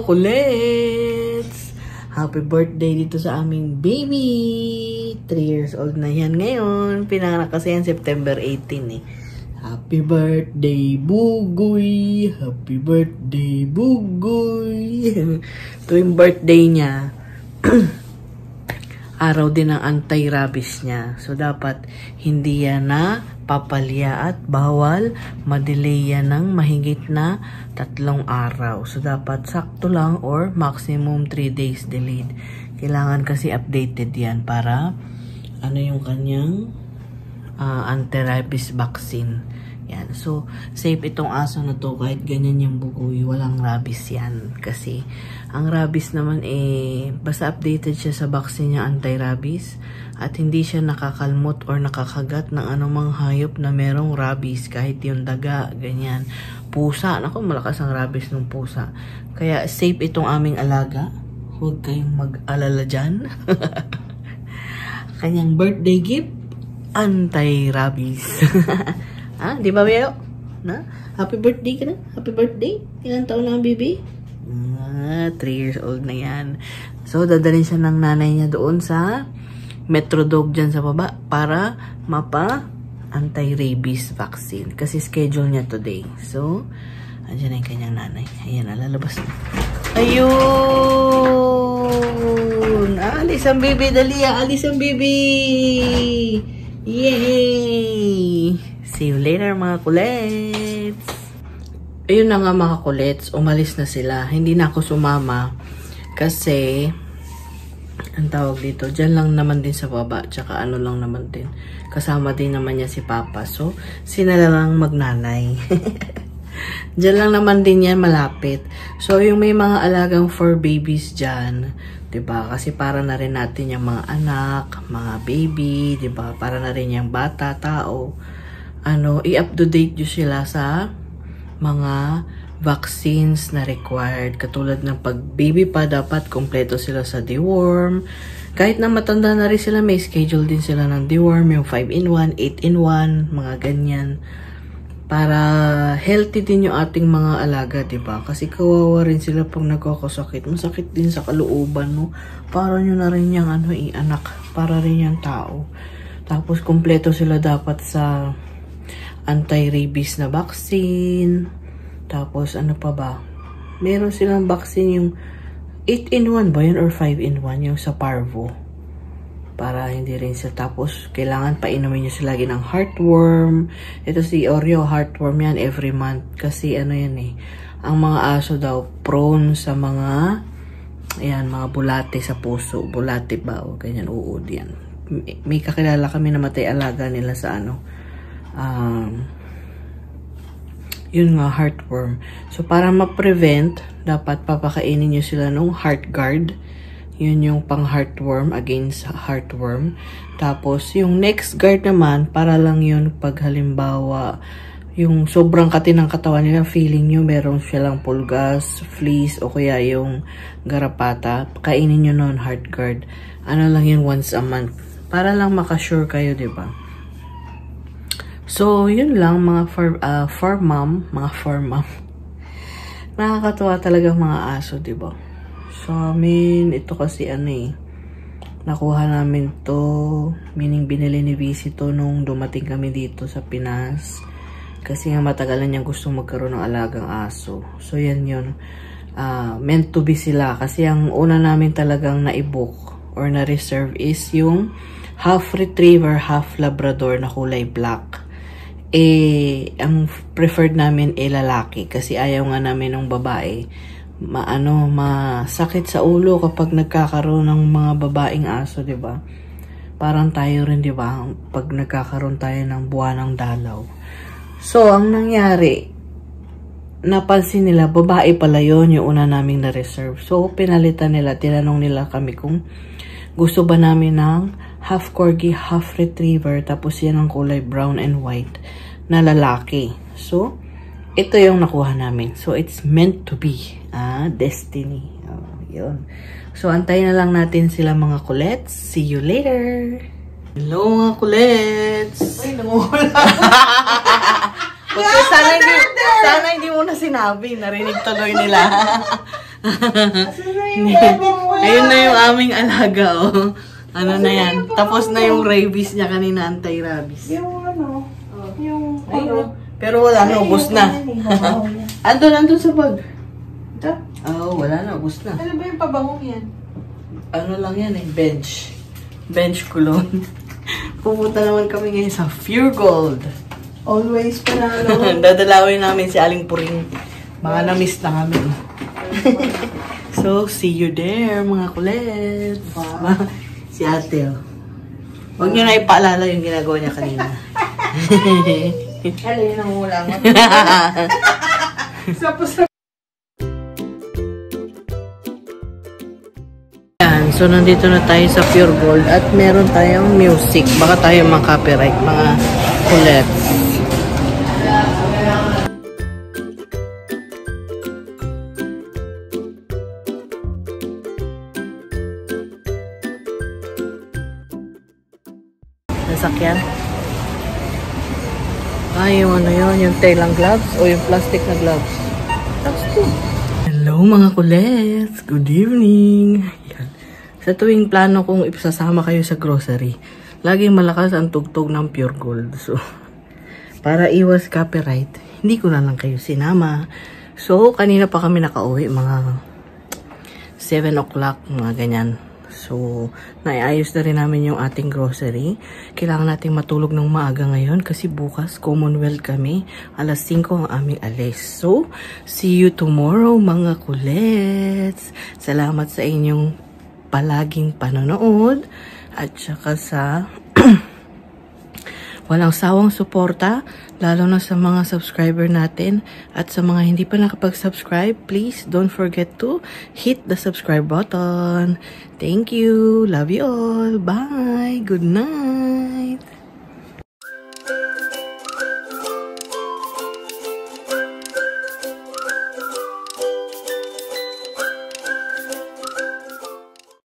kulets! Happy birthday dito sa aming baby! 3 years old na yan ngayon. Pinanganak kasi yan September 18 eh. Happy birthday, Bugoy! Happy birthday, Bugoy! Ito yung birthday niya. Araw din ang anti-rabies niya. So, dapat hindi yan na papalya at bawal madelay yan ng mahigit na 3 araw. So, dapat sakto lang or maximum 3 days delayed. Kailangan kasi updated yan para ano yung kanyang anti-rabies vaccine. Yan. So, safe itong aso na to kahit ganyan yung bugoy. Walang rabies yan. Kasi, ang rabies naman basta updated siya sa vaccine niya anti-rabies at hindi siya nakakalmot or nakakagat ng anumang hayop na merong rabies. Kahit yung daga, ganyan. Pusa. Naku, malakas ang rabies ng pusa. Kaya, safe itong aming alaga. Huwag kayong mag-alala dyan. Kanyang birthday gift, anti-rabies. Ah, di ba, Beo? Na? Happy birthday ka na? Happy birthday? Ilang taon na ang baby? 3 years old na yan. So, dadalhin siya ng nanay niya doon sa Metrodog dyan sa baba para anti-rabies vaccine. Kasi schedule niya today. So, andyan na yung kanyang nanay. Ayan, lalabas na. Ayun! Alis ang baby, dali! Alis ang baby! Yay! See you later mga kulets! Ayun na nga mga kulets, umalis na sila. Hindi na ako sumama kasi ang tawag dito, dyan lang naman din sa baba, tsaka ano lang naman din. Kasama din naman niya si Papa. So, sila lang magnanay. Dyan lang naman din yan, malapit. So, yung may mga alagang fur babies dyan, diba? Kasi para na rin natin yung mga anak, mga baby, diba? Para na rin yung bata, tao. I-up-to-date nyo sila sa mga vaccines na required. Katulad ng pag baby pa, dapat kompleto sila sa deworm. Kahit na matanda na rin sila, may schedule din sila ng deworm, yung 5-in-1, 8-in-1, mga ganyan. Para healthy din yung ating mga alaga, diba? Kasi kawawa rin sila pag nagkakasakit. Masakit din sa kalooban, no? Para nyo na rin yung anak. Para rin yung tao. Tapos, kompleto sila dapat sa anti-rabies na vaccine. Tapos, ano pa ba? Meron silang vaccine yung 8-in-1 ba yun or 5-in-1 yung sa parvo. Para hindi rin siya. Tapos, kailangan painumin nyo sila lagi ng heartworm. Ito si Oreo, heartworm yan every month. Kasi ano yan ang mga aso daw prone sa mga mga bulate sa puso. Bulate ba? O ganyan, uod yan. May kakilala kami na matay alaga nila sa yun nga, heartworm. So, para ma-prevent, dapat papakainin nyo sila ng Heartgard. Yun yung pang heartworm, against heartworm. Tapos, yung next guard naman, para lang yun pag halimbawa, yung sobrang kati ng katawan nila, feeling nyo meron silang pulgas, fleas, o kaya yung garapata. Kainin nyo nun, Heartgard. Ano lang yun, once a month. Para lang makasure kayo, diba? So, yun lang, mga for mom. Nakakatuwa talaga mga aso, diba? So, ito kasi nakuha namin to, meaning binili ni Visi to nung dumating kami dito sa Pinas. Kasi nga matagalan niyang gusto magkaroon ng alagang aso. So, yan yun. Meant to be sila. Kasi ang una namin talagang na-book or na-reserve is yung half retriever, half labrador na kulay black. Ang preferred namin lalaki kasi ayaw nga namin ng babae. Masakit sa ulo kapag nagkakaroon ng mga babaeng aso, 'di ba? Parang tayo rin, 'di ba? Pag nagkakaroon tayo ng buwanang dalaw. So, ang nangyari, napansin nila babae pala 'yon, yung una naming na-reserve. So, pinalitan nila, tinanong nila kami kung gusto ba namin ng half corgi, half retriever, tapos yan ang kulay brown and white na lalaki. So, ito yung nakuha namin. So, it's meant to be. Destiny. Yun. So, antayin na lang natin sila mga kulets. See you later! Hello mga kulets! Ay, namumula. Sana hindi mo na sinabi. Narinig tuloy nila. Ayun na yung aming alaga, oh. Ano na yan? Tapos na yung rabies niya kanina, anti-rabies. Yung ano, yung ayun. Pero wala na, ubos na. Andun sa bag. Ito? Oo, wala na, ubos na. Ano ba yung pabangong yan? Ano lang yan eh, bench. Bench cologne. Pupunta naman kami ngayon sa Pure Gold. Always panalo. Dadalawin namin si Aling Puring. Mga na-miss na kami. So, see you there, mga kulets. Si Ate, oh. Huwag niyo na ipaalala yung ginagawa niya kanina. Ano yun ang ulang? Yan, so nandito na tayo sa Pure Gold at meron tayong music. Baka tayo mag-copyright, mga kulets. Nasakyan. Yung ano yun, yung tailang gloves o yung plastic na gloves. Plastic. Hello mga kulets! Good evening! Yan. Sa tuwing plano kong ipasasama kayo sa grocery, laging malakas ang tugtog ng Pure Gold. So, para iwas copyright, hindi ko na lang kayo sinama. So, kanina pa kami nakauwi, mga 7 o'clock, mga ganyan. So, naiayos na rin namin yung ating grocery. Kailangan nating matulog ng maaga ngayon kasi bukas Commonwealth kami. Alas 5 ang aming alis. So, see you tomorrow mga kulets. Salamat sa inyong palaging panonood at saka sa walang sawang suporta, lalo na sa mga subscriber natin at sa mga hindi pa nakapag-subscribe, please don't forget to hit the subscribe button. Thank you. Love you all. Bye. Good night.